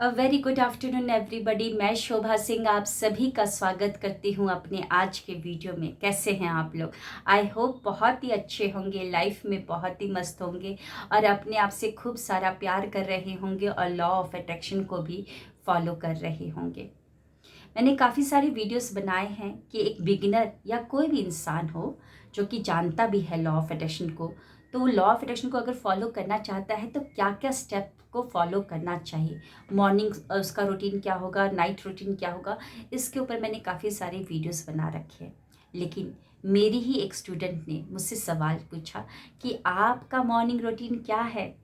Very good afternoon everybody. मैं शोभा सिंह आप सभी का स्वागत करती हूँ अपने आज के वीडियो में। कैसे हैं आप लोग? आई होप बहुत ही अच्छे होंगे, लाइफ में बहुत ही मस्त होंगे और अपने आप से खूब सारा प्यार कर रहे होंगे और लॉ ऑफ अट्रैक्शन को भी फॉलो कर रहे होंगे। मैंने काफ़ी सारे वीडियोस बनाए हैं कि एक बिगिनर या कोई भी इंसान हो जो कि जानता भी है लॉ ऑफ अट्रैक्शन को, तो वो लॉ ऑफ अट्रैक्शन को अगर फॉलो करना चाहता है तो क्या क्या स्टेप को फॉलो करना चाहिए। मॉर्निंग उसका रूटीन क्या होगा, नाइट रूटीन क्या होगा, इसके ऊपर मैंने काफ़ी सारे वीडियोस बना रखे हैं। लेकिन मेरी ही एक स्टूडेंट ने मुझसे सवाल पूछा कि आपका मॉर्निंग रूटीन क्या है,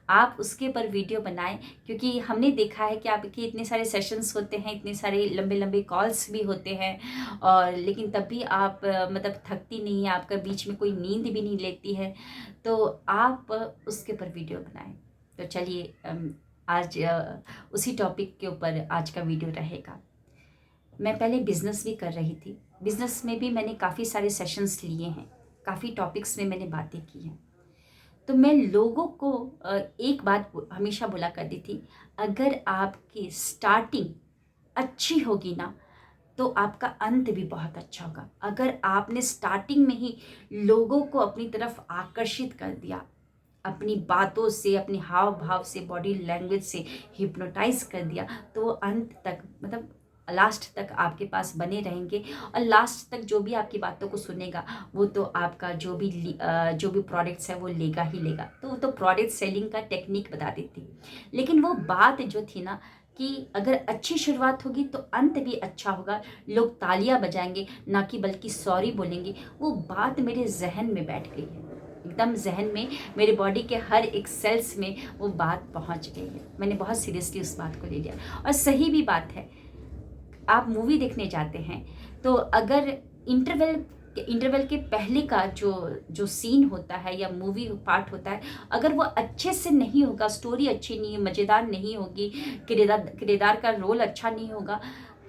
आप उसके ऊपर वीडियो बनाएं। क्योंकि हमने देखा है कि आपके इतने सारे सेशंस होते हैं, इतने सारे लंबे लंबे कॉल्स भी होते हैं और लेकिन तब भी आप मतलब थकती नहीं है, आपका बीच में कोई नींद भी नहीं लेती है, तो आप उसके ऊपर वीडियो बनाएं। तो चलिए आज उसी टॉपिक के ऊपर आज का वीडियो रहेगा। मैं पहले बिज़नेस भी कर रही थी, बिज़नेस में भी मैंने काफ़ी सारे सेशंस लिए हैं, काफ़ी टॉपिक्स में मैंने बातें की हैं। तो मैं लोगों को एक बात हमेशा बोला करती थी, अगर आपकी स्टार्टिंग अच्छी होगी ना तो आपका अंत भी बहुत अच्छा होगा। अगर आपने स्टार्टिंग में ही लोगों को अपनी तरफ आकर्षित कर दिया, अपनी बातों से, अपने हाव भाव से, बॉडी लैंग्वेज से हिप्नोटाइज कर दिया, तो वो अंत तक मतलब लास्ट तक आपके पास बने रहेंगे और लास्ट तक जो भी आपकी बातों को सुनेगा वो तो आपका जो भी प्रोडक्ट्स है वो लेगा ही लेगा। तो वो तो प्रोडक्ट सेलिंग का टेक्निक बता देती। लेकिन वो बात जो थी ना कि अगर अच्छी शुरुआत होगी तो अंत भी अच्छा होगा, लोग तालियां बजाएंगे ना कि बल्कि सॉरी बोलेंगे, वो बात मेरे जहन में बैठ गई है, एकदम जहन में, मेरे बॉडी के हर एक सेल्स में वो बात पहुंच गई है। मैंने बहुत सीरियसली उस बात को ले लिया और सही भी बात है। आप मूवी देखने जाते हैं तो अगर इंटरवल के पहले का जो जो सीन होता है या मूवी पार्ट होता है, अगर वो अच्छे से नहीं होगा, स्टोरी अच्छी नहीं है, मज़ेदार नहीं होगी, किरदार का रोल अच्छा नहीं होगा,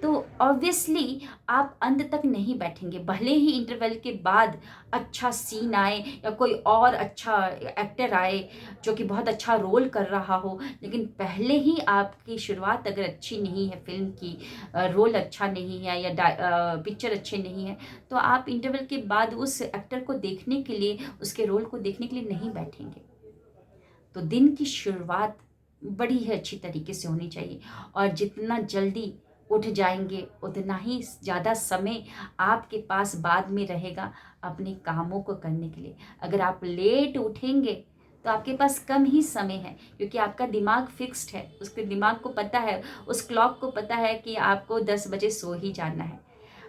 तो ऑब्वियसली आप अंत तक नहीं बैठेंगे। भले ही इंटरवल के बाद अच्छा सीन आए या कोई और अच्छा एक्टर आए जो कि बहुत अच्छा रोल कर रहा हो, लेकिन पहले ही आपकी शुरुआत अगर अच्छी नहीं है, फिल्म की रोल अच्छा नहीं है या पिक्चर अच्छे नहीं है, तो आप इंटरवल के बाद उस एक्टर को देखने के लिए, उसके रोल को देखने के लिए नहीं बैठेंगे। तो दिन की शुरुआत बड़ी ही अच्छी तरीके से होनी चाहिए और जितना जल्दी उठ जाएंगे उतना ही ज़्यादा समय आपके पास बाद में रहेगा अपने कामों को करने के लिए। अगर आप लेट उठेंगे तो आपके पास कम ही समय है, क्योंकि आपका दिमाग फिक्स्ड है, उसके दिमाग को पता है, उस क्लॉक को पता है कि आपको 10 बजे सो ही जाना है।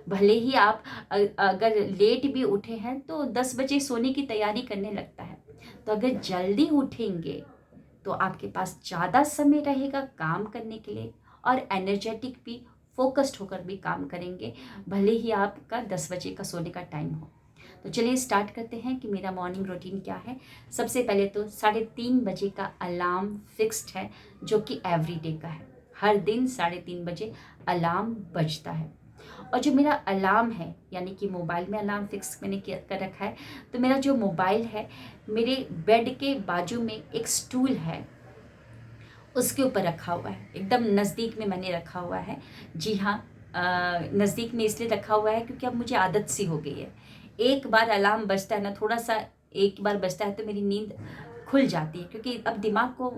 भले ही आप अगर लेट भी उठे हैं तो 10 बजे सोने की तैयारी करने लगता है। तो अगर जल्दी उठेंगे तो आपके पास ज़्यादा समय रहेगा काम करने के लिए और एनर्जेटिक भी, फोकस्ड होकर भी काम करेंगे, भले ही आपका 10 बजे का सोने का टाइम हो। तो चलिए स्टार्ट करते हैं कि मेरा मॉर्निंग रूटीन क्या है। सबसे पहले तो 3:30 बजे का अलार्म फिक्स्ड है, जो कि एवरीडे का है। हर दिन 3:30 बजे अलार्म बजता है। और जो मेरा अलार्म है, यानी कि मोबाइल में अलार्म फिक्स मैंने कर रखा है, तो मेरा जो मोबाइल है, मेरे बेड के बाजू में एक स्टूल है, उसके ऊपर रखा हुआ है, एकदम नज़दीक में मैंने रखा हुआ है। जी हाँ, नज़दीक में इसलिए रखा हुआ है क्योंकि अब मुझे आदत सी हो गई है। एक बार अलार्म बजता है ना, थोड़ा सा एक बार बजता है तो मेरी नींद खुल जाती है, क्योंकि अब दिमाग को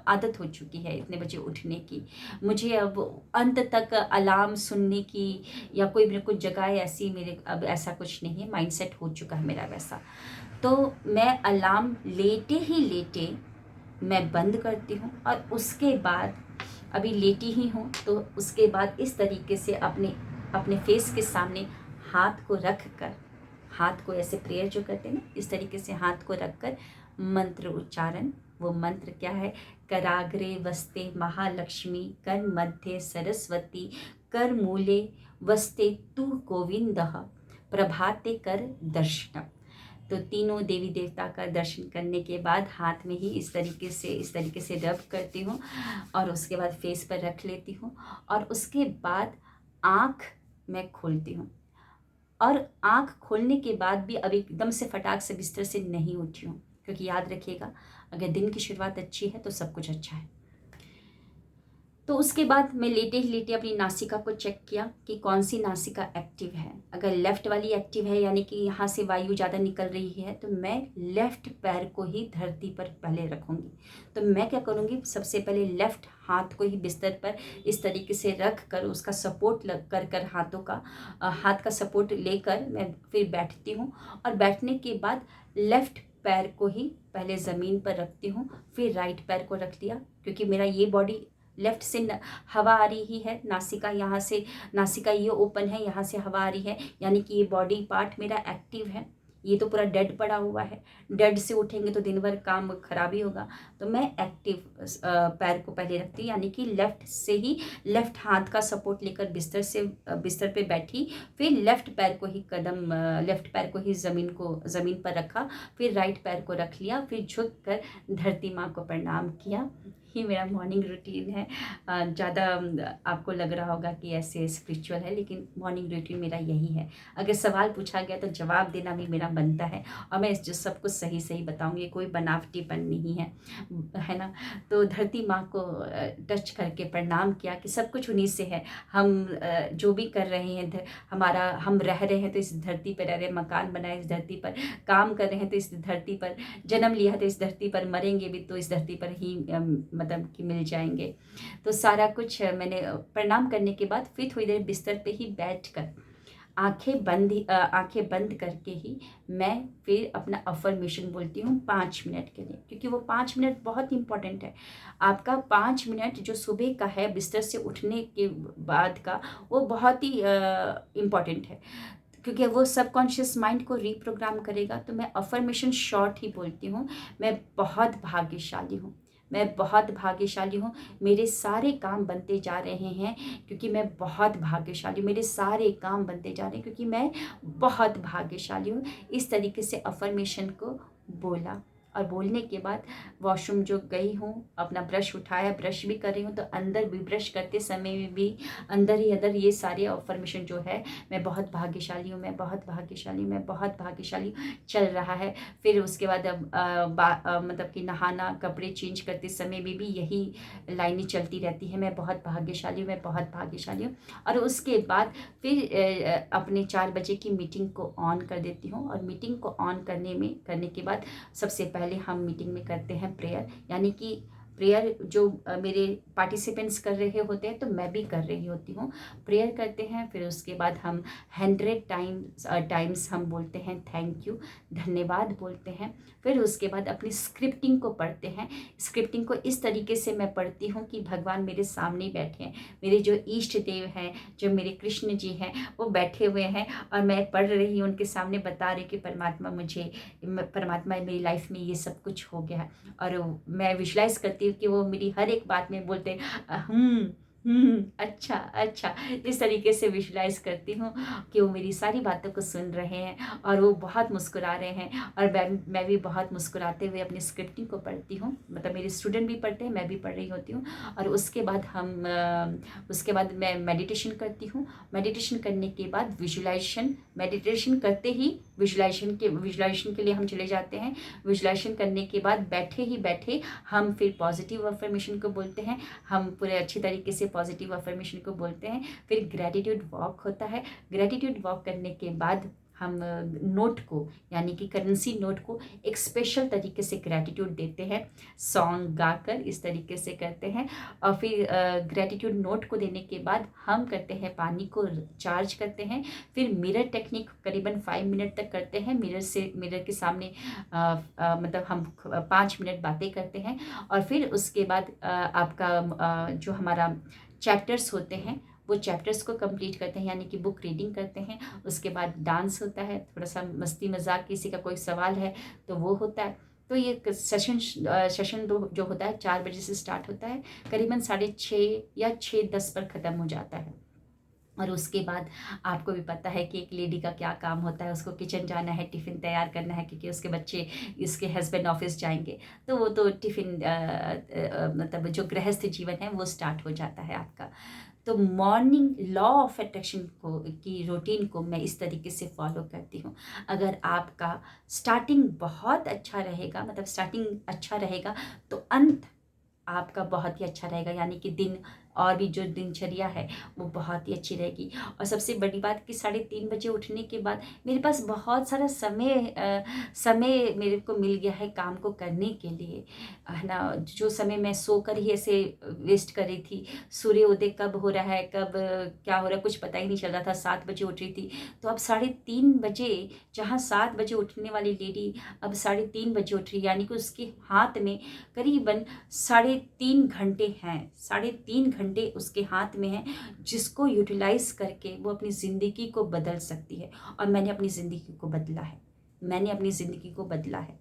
आदत हो चुकी है इतने बजे उठने की। मुझे अब अंत तक अलार्म सुनने की या कोई मेरे को जगाए, ऐसी मेरे अब ऐसा कुछ नहीं है, माइंडसेट हो चुका है मेरा वैसा। तो मैं अलार्म लेटे ही लेटे मैं बंद करती हूँ और उसके बाद, अभी लेटी ही हूँ तो उसके बाद इस तरीके से अपने अपने फेस के सामने हाथ को रख कर, हाथ को ऐसे प्रेयर जो करते हैं ना, इस तरीके से हाथ को रख कर मंत्र उच्चारण। वो मंत्र क्या है? कराग्रे वस्ते महालक्ष्मी, कर मध्य सरस्वती, कर मूले वस्ते तू गोविंदः, प्रभाते कर दर्शनम। तो तीनों देवी देवता का दर्शन करने के बाद हाथ में ही इस तरीके से रब करती हूँ और उसके बाद फेस पर रख लेती हूँ और उसके बाद आँख मैं खोलती हूँ। और आँख खोलने के बाद भी अब एकदम से फटाक से बिस्तर से नहीं उठी हूँ, क्योंकि याद रखिएगा, अगर दिन की शुरुआत अच्छी है तो सब कुछ अच्छा है। तो उसके बाद मैं लेटे ही लेटे अपनी नासिका को चेक किया कि कौन सी नासिका एक्टिव है। अगर लेफ़्ट वाली एक्टिव है, यानी कि यहाँ से वायु ज़्यादा निकल रही है, तो मैं लेफ़्ट पैर को ही धरती पर पहले रखूँगी। तो मैं क्या करूँगी, सबसे पहले लेफ़्ट हाथ को ही बिस्तर पर इस तरीके से रख कर उसका सपोर्ट लग कर हाथ का सपोर्ट लेकर मैं फिर बैठती हूँ। और बैठने के बाद लेफ़्ट पैर को ही पहले ज़मीन पर रखती हूँ, फिर राइट पैर को रख लिया, क्योंकि मेरा ये बॉडी लेफ़्ट से हवा आ रही है, नासिका यहाँ से, नासिका ये ओपन है, यहाँ से हवा आ रही है, यानी कि ये बॉडी पार्ट मेरा एक्टिव है। ये तो पूरा डेड पड़ा हुआ है, डेड से उठेंगे तो दिन भर काम खराब ही होगा। तो मैं एक्टिव पैर को पहले रखती, यानी कि लेफ़्ट से ही लेफ़्ट हाथ का सपोर्ट लेकर बिस्तर पे बैठी, फिर लेफ़्ट पैर को ही लेफ़्ट पैर को ही ज़मीन पर रखा, फिर राइट पैर को रख लिया, फिर झुक कर धरती माँ को प्रणाम किया। ही मेरा मॉर्निंग रूटीन है। ज़्यादा आपको लग रहा होगा कि ऐसे स्पिरिचुअल है, लेकिन मॉर्निंग रूटीन मेरा यही है। अगर सवाल पूछा गया तो जवाब देना भी मेरा बनता है, और मैं जो सब कुछ सही सही बताऊंगी, कोई बनावटीपन नहीं है ना। तो धरती माँ को टच करके प्रणाम किया कि सब कुछ उन्हीं से है। हम जो भी कर रहे हैं, हम रह रहे हैं तो इस धरती पर रह रहे हैं, मकान बनाए इस धरती पर, काम कर रहे हैं तो इस धरती पर, जन्म लिया है तो इस धरती पर, मरेंगे भी तो इस धरती पर ही मतलब कि मिल जाएंगे। तो सारा कुछ मैंने प्रणाम करने के बाद फिर थोड़ी देर बिस्तर पे ही बैठकर आंखें बंद करके ही मैं फिर अपना अफर्मेशन बोलती हूँ 5 मिनट के लिए, क्योंकि वो 5 मिनट बहुत इंपॉर्टेंट है। आपका 5 मिनट जो सुबह का है बिस्तर से उठने के बाद का, वो बहुत ही इम्पॉर्टेंट है, क्योंकि वो सबकॉन्शियस माइंड को रीप्रोग्राम करेगा। तो मैं अफर्मेशन शॉर्ट ही बोलती हूँ, मैं बहुत भाग्यशाली हूँ, मैं बहुत भाग्यशाली हूँ, मेरे सारे काम बनते जा रहे हैं क्योंकि मैं बहुत भाग्यशाली हूँ, मेरे सारे काम बनते जा रहे हैं क्योंकि मैं बहुत भाग्यशाली हूँ। इस तरीके से अफर्मेशन को बोला, और बोलने के बाद वॉशरूम जो गई हूँ, अपना ब्रश उठाया, ब्रश भी कर रही हूँ, तो अंदर भी ब्रश करते समय में भी अंदर ये सारे अफर्मेशन जो है, मैं बहुत भाग्यशाली हूँ, मैं बहुत भाग्यशाली हूँ, मैं बहुत भाग्यशाली हूँ, चल रहा है। फिर उसके बाद मतलब कि नहाना, कपड़े चेंज करते समय में भी यही लाइनें चलती रहती है, मैं बहुत भाग्यशाली हूँ, मैं बहुत भाग्यशाली हूँ। और उसके बाद फिर अपने 4 बजे की मीटिंग को ऑन कर देती हूँ, और मीटिंग को ऑन करने के बाद सबसे पहले हम मीटिंग में करते हैं प्रेयर, यानी कि प्रेयर जो मेरे पार्टिसिपेंट्स कर रहे होते हैं तो मैं भी कर रही होती हूँ, प्रेयर करते हैं। फिर उसके बाद हम 100 टाइम्स हम बोलते हैं थैंक यू, धन्यवाद बोलते हैं। फिर उसके बाद अपनी स्क्रिप्टिंग को पढ़ते हैं। स्क्रिप्टिंग को इस तरीके से मैं पढ़ती हूँ कि भगवान मेरे सामने बैठे हैं, मेरे जो इष्ट देव हैं, जो मेरे कृष्ण जी हैं, वो बैठे हुए हैं, और मैं पढ़ रही हूँ, उनके सामने बता रही कि परमात्मा मेरी लाइफ में ये सब कुछ हो गया है। और मैं विजुलाइज करती हूँ कि वो मेरी हर एक बात में बोलते हैं अच्छा अच्छा, इस तरीके से विजुलाइज करती हूँ कि वो मेरी सारी बातों को सुन रहे हैं, और वो बहुत मुस्कुरा रहे हैं, और मैं भी बहुत मुस्कुराते हुए अपनी स्क्रिप्टिंग को पढ़ती हूँ। मतलब मेरे स्टूडेंट भी पढ़ते हैं, मैं भी पढ़ रही होती हूँ। और उसके बाद मैं मेडिटेशन करती हूँ। मेडिटेशन करने के बाद मेडिटेशन करते ही विजुलाइजेशन के लिए हम चले जाते हैं। विजुलाइजेशन करने के बाद बैठे ही बैठे हम फिर पॉजिटिव अफर्मेशन को बोलते हैं, हम पूरे अच्छी तरीके से पॉजिटिव अफर्मेशन को बोलते हैं। फिर ग्रैटिट्यूड वॉक होता है। ग्रैटिट्यूड वॉक करने के बाद हम नोट को, यानी कि करेंसी नोट को एक स्पेशल तरीके से ग्रैटिट्यूड देते हैं, सॉन्ग गाकर इस तरीके से करते हैं। और फिर ग्रैटिट्यूड नोट को देने के बाद हम करते हैं पानी को चार्ज करते हैं। फिर मिरर टेक्निक करीबन 5 मिनट तक करते हैं, मिरर के सामने मतलब हम 5 मिनट बातें करते हैं। और फिर उसके बाद आपका जो हमारा चैप्टर्स होते हैं वो चैप्टर्स को कंप्लीट करते हैं, यानी कि बुक रीडिंग करते हैं। उसके बाद डांस होता है, थोड़ा सा मस्ती मजाक, किसी का कोई सवाल है तो वो होता है। तो ये सेशन जो होता है 4 बजे से स्टार्ट होता है, करीबन 6:30 या 6:10 पर ख़त्म हो जाता है। और उसके बाद आपको भी पता है कि एक लेडी का क्या काम होता है, उसको किचन जाना है, टिफ़िन तैयार करना है, क्योंकि उसके बच्चे, इसके हस्बैंड ऑफिस जाएंगे, तो वो तो टिफ़िन मतलब जो गृहस्थ जीवन है वो स्टार्ट हो जाता है आपका। तो मॉर्निंग लॉ ऑफ अट्रैक्शन की रूटीन को मैं इस तरीके से फॉलो करती हूँ। अगर आपका स्टार्टिंग बहुत अच्छा रहेगा, मतलब स्टार्टिंग अच्छा रहेगा, तो अंत आपका बहुत ही अच्छा रहेगा, यानी कि दिन और भी जो दिनचर्या है वो बहुत ही अच्छी रहेगी। और सबसे बड़ी बात कि 3:30 बजे उठने के बाद मेरे पास बहुत सारा समय मेरे को मिल गया है काम को करने के लिए, है ना। जो समय मैं सोकर ही ऐसे वेस्ट कर रही थी, सूर्योदय कब हो रहा है, कब क्या हो रहा है, कुछ पता ही नहीं चल रहा था। 7 बजे उठ रही थी, तो अब 3:30 बजे, जहाँ 7 बजे उठने वाली लेडी अब 3:30 बजे उठ रही, यानी कि उसके हाथ में करीबन 3.5 घंटे हैं। 3.5 घंटे उसके हाथ में हैं, जिसको यूटिलाइज करके वो अपनी ज़िंदगी को बदल सकती है। और मैंने अपनी ज़िंदगी को बदला है, मैंने अपनी ज़िंदगी को बदला है।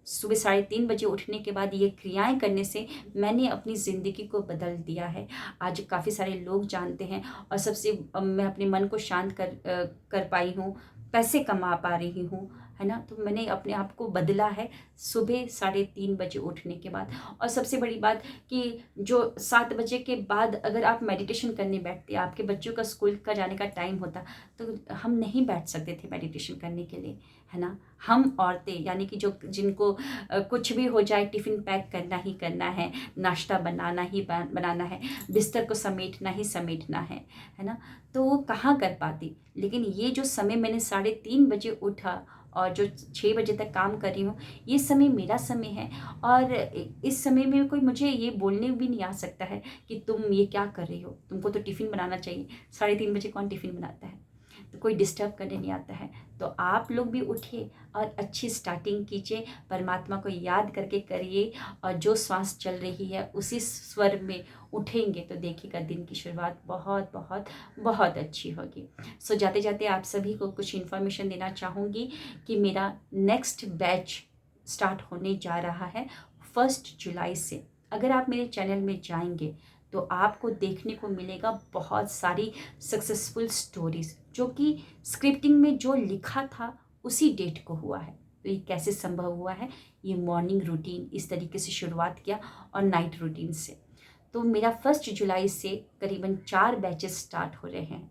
सुबह 3:30 बजे उठने के बाद ये क्रियाएं करने से मैंने अपनी ज़िंदगी को बदल दिया है। आज काफ़ी सारे लोग जानते हैं, और सबसे मैं अपने मन को शांत कर पाई हूँ, पैसे कमा पा रही हूँ, है ना। तो मैंने अपने आप को बदला है सुबह 3:30 बजे उठने के बाद। और सबसे बड़ी बात कि जो 7 बजे के बाद अगर आप मेडिटेशन करने बैठते, आपके बच्चों का स्कूल का जाने का टाइम होता, तो हम नहीं बैठ सकते थे मेडिटेशन करने के लिए, है ना। हम औरतें, यानी कि जो जिनको कुछ भी हो जाए, टिफ़िन पैक करना ही करना है, नाश्ता बनाना ही बनाना है, बिस्तर को समेटना ही समेटना है ना, तो वो कहाँ कर पाती। लेकिन ये जो समय मैंने 3:30 बजे उठा और जो 6 बजे तक काम कर रही हूँ, ये समय मेरा समय है। और इस समय में कोई मुझे ये बोलने भी नहीं आ सकता है कि तुम ये क्या कर रही हो, तुमको तो टिफ़िन बनाना चाहिए। 3:30 बजे कौन टिफ़िन बनाता है, तो कोई डिस्टर्ब करने नहीं आता है। तो आप लोग भी उठिए और अच्छी स्टार्टिंग कीजिए, परमात्मा को याद करके करिए, और जो श्वास चल रही है उसी स्वर में उठेंगे तो देखिएगा दिन की शुरुआत बहुत बहुत बहुत अच्छी होगी। सो जाते जाते आप सभी को कुछ इन्फॉर्मेशन देना चाहूँगी कि मेरा नेक्स्ट बैच स्टार्ट होने जा रहा है 1 जुलाई से। अगर आप मेरे चैनल में जाएंगे तो आपको देखने को मिलेगा बहुत सारी सक्सेसफुल स्टोरीज, जो कि स्क्रिप्टिंग में जो लिखा था उसी डेट को हुआ है। तो ये कैसे संभव हुआ है, ये मॉर्निंग रूटीन इस तरीके से शुरुआत किया और नाइट रूटीन से। तो मेरा 1 जुलाई से करीबन 4 बैचेस स्टार्ट हो रहे हैं।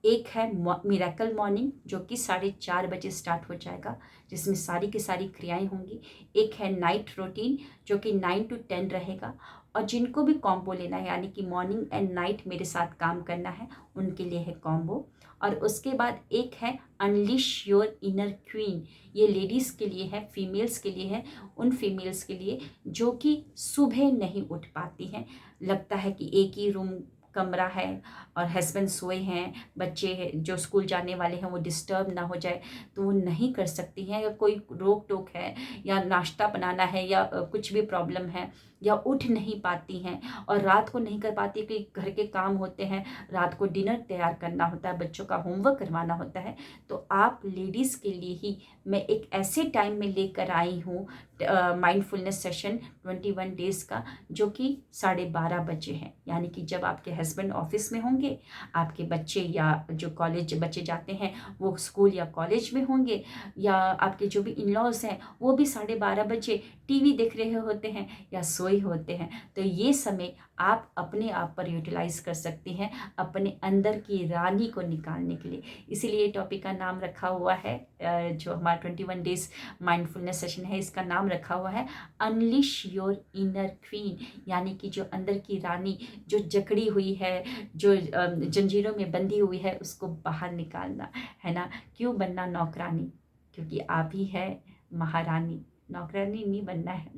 एक है मिरेकल मॉर्निंग, जो कि 4:30 बजे स्टार्ट हो जाएगा, जिसमें सारी की सारी क्रियाएं होंगी। एक है नाइट रूटीन, जो कि 9 to 10 रहेगा। और जिनको भी कॉम्बो लेना है, यानी कि मॉर्निंग एंड नाइट मेरे साथ काम करना है, उनके लिए है कॉम्बो। और उसके बाद एक है अनलिश योर इनर क्वीन, ये लेडीज़ के लिए है, फीमेल्स के लिए है, उन फीमेल्स के लिए जो कि सुबह नहीं उठ पाती हैं। लगता है कि एक ही रूम कमरा है और हस्बैंड सोए हैं, बच्चे जो स्कूल जाने वाले हैं वो डिस्टर्ब ना हो जाए, तो वो नहीं कर सकती हैं, या कोई रोक टोक है, या नाश्ता बनाना है, या कुछ भी प्रॉब्लम है, या उठ नहीं पाती हैं, और रात को नहीं कर पाती कि घर के काम होते हैं, रात को डिनर तैयार करना होता है, बच्चों का होमवर्क करवाना होता है। तो आप लेडीज़ के लिए ही मैं एक ऐसे टाइम में लेकर आई हूँ माइंडफुलनेस सेशन 21 डेज़ का, जो कि 12:30 बजे है, यानी कि जब आपके हस्बैंड ऑफिस में होंगे, आपके बच्चे या जो कॉलेज बच्चे जाते हैं वो स्कूल या कॉलेज में होंगे, या आपके जो भी इन लॉज हैं वो भी 12:30 बजे टीवी देख रहे होते हैं या सोए होते हैं। तो ये समय आप अपने आप पर यूटिलाइज कर सकती हैं, अपने अंदर की रानी को निकालने के लिए। इसीलिए टॉपिक का नाम रखा हुआ है, जो हमारा 21 डेज माइंडफुलनेस सेशन है, इसका नाम रखा हुआ है अनलिश योर इनर क्वीन, यानी कि जो अंदर की रानी जो जकड़ी हुई है, जो जंजीरों में बंधी हुई है, उसको बाहर निकालना, है ना। क्यों बनना नौकरानी, क्योंकि आप ही है महारानी, नौकरानी नहीं बनना है।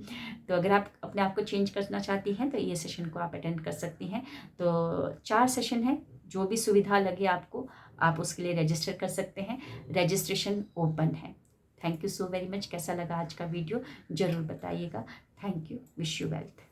तो अगर आप अपने आप को चेंज करना चाहती हैं तो ये सेशन को आप अटेंड कर सकती हैं। तो 4 सेशन है, जो भी सुविधा लगे आपको, आप उसके लिए रजिस्टर कर सकते हैं। रजिस्ट्रेशन ओपन है। Thank you so very much. कैसा लगा आज का वीडियो ज़रूर बताइएगा। Thank you. Wish you wealth.